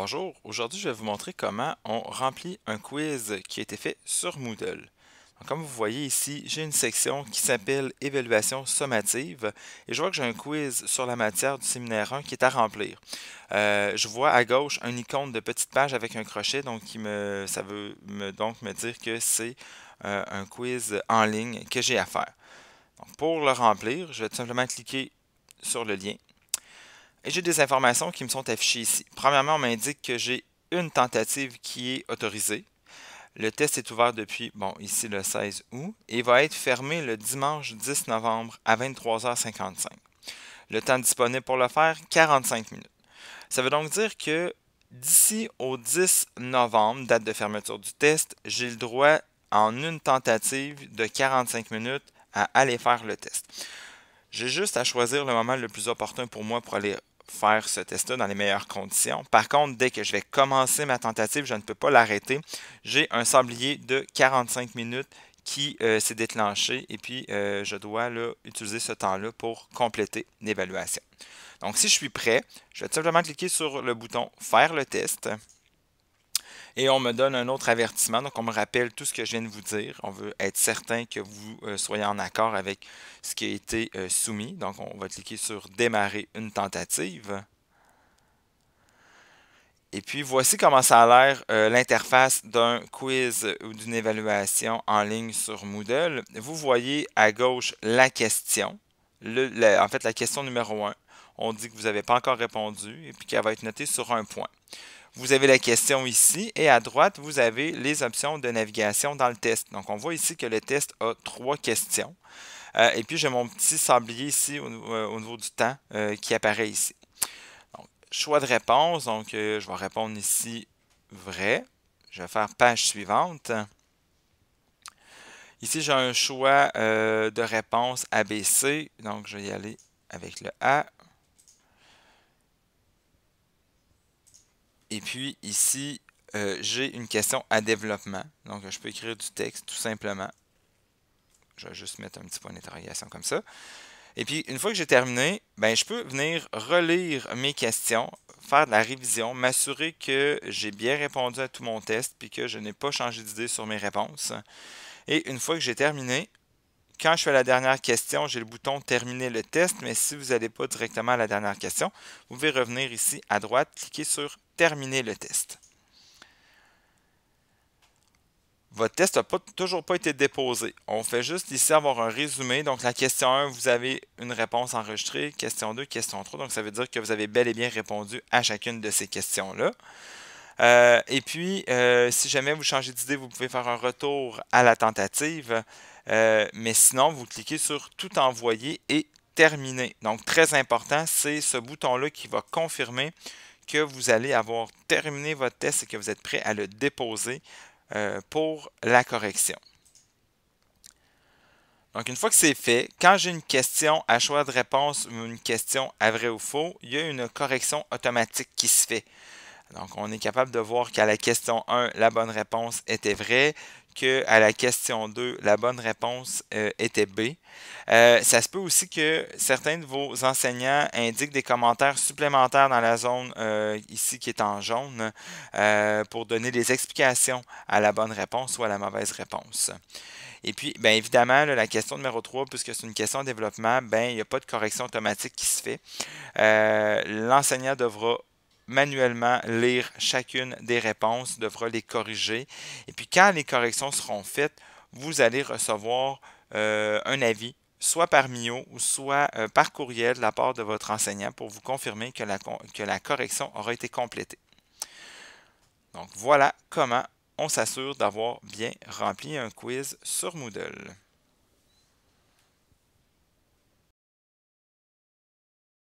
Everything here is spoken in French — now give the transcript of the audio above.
Bonjour, aujourd'hui je vais vous montrer comment on remplit un quiz qui a été fait sur Moodle. Donc, comme vous voyez ici, j'ai une section qui s'appelle Évaluation sommative et je vois que j'ai un quiz sur la matière du séminaire 1 qui est à remplir. Je vois à gauche un icône de petite page avec un crochet, donc ça veut donc me dire que c'est un quiz en ligne que j'ai à faire. Donc, pour le remplir, je vais tout simplement cliquer sur le lien. Et j'ai des informations qui me sont affichées ici. Premièrement, on m'indique que j'ai une tentative qui est autorisée. Le test est ouvert depuis, bon, ici le 16 août, et va être fermé le dimanche 10 novembre à 23h55. Le temps disponible pour le faire, 45 minutes. Ça veut donc dire que d'ici au 10 novembre, date de fermeture du test, j'ai le droit en une tentative de 45 minutes à aller faire le test. J'ai juste à choisir le moment le plus opportun pour moi pour aller faire ce test-là dans les meilleures conditions. Par contre, dès que je vais commencer ma tentative, je ne peux pas l'arrêter. J'ai un sablier de 45 minutes qui s'est déclenché et puis je dois utiliser ce temps-là pour compléter l'évaluation. Donc, si je suis prêt, je vais tout simplement cliquer sur le bouton « Faire le test ». Et on me donne un autre avertissement, donc on me rappelle tout ce que je viens de vous dire. On veut être certain que vous soyez en accord avec ce qui a été soumis. Donc on va cliquer sur Démarrer une tentative. Et puis voici comment ça a l'air l'interface d'un quiz ou d'une évaluation en ligne sur Moodle. Vous voyez à gauche la question, en fait la question numéro 1. On dit que vous n'avez pas encore répondu et puis qu'elle va être notée sur un point. Vous avez la question ici et à droite, vous avez les options de navigation dans le test. Donc, on voit ici que le test a 3 questions. Et puis, j'ai mon petit sablier ici au niveau du temps qui apparaît ici. Donc, choix de réponse. Donc, je vais répondre ici vrai. Je vais faire page suivante. Ici, j'ai un choix de réponse ABC. Donc, je vais y aller avec le A. Et puis ici, j'ai une question à développement. Donc, je peux écrire du texte tout simplement. Je vais juste mettre un petit point d'interrogation comme ça. Et puis, une fois que j'ai terminé, ben, je peux venir relire mes questions, faire de la révision, m'assurer que j'ai bien répondu à tout mon test puis que je n'ai pas changé d'idée sur mes réponses. Et une fois que j'ai terminé, quand je fais la dernière question, j'ai le bouton Terminer le test, mais si vous n'allez pas directement à la dernière question, vous pouvez revenir ici à droite, cliquer sur Terminer le test. Votre test n'a toujours pas été déposé. On fait juste ici avoir un résumé. Donc, la question 1, vous avez une réponse enregistrée. Question 2, question 3. Donc, ça veut dire que vous avez bel et bien répondu à chacune de ces questions-là. Et puis, si jamais vous changez d'idée, vous pouvez faire un retour à la tentative. Mais sinon, vous cliquez sur Tout envoyer et Terminer. Donc, très important, c'est ce bouton-là qui va confirmer que vous allez avoir terminé votre test et que vous êtes prêt à le déposer pour la correction. Donc, une fois que c'est fait, quand j'ai une question à choix de réponse ou une question à vrai ou faux, il y a une correction automatique qui se fait. Donc, on est capable de voir qu'à la question 1, la bonne réponse était vraie, qu'à la question 2, la bonne réponse était B. Ça se peut aussi que certains de vos enseignants indiquent des commentaires supplémentaires dans la zone ici qui est en jaune pour donner des explications à la bonne réponse ou à la mauvaise réponse. Et puis, bien évidemment, là, la question numéro 3, puisque c'est une question de développement, ben, il n'y a pas de correction automatique qui se fait. L'enseignant devra manuellement lire chacune des réponses, devra les corriger. Et puis, quand les corrections seront faites, vous allez recevoir un avis, soit par MIO ou soit par courriel de la part de votre enseignant pour vous confirmer que la correction aura été complétée. Donc, voilà comment on s'assure d'avoir bien rempli un quiz sur Moodle.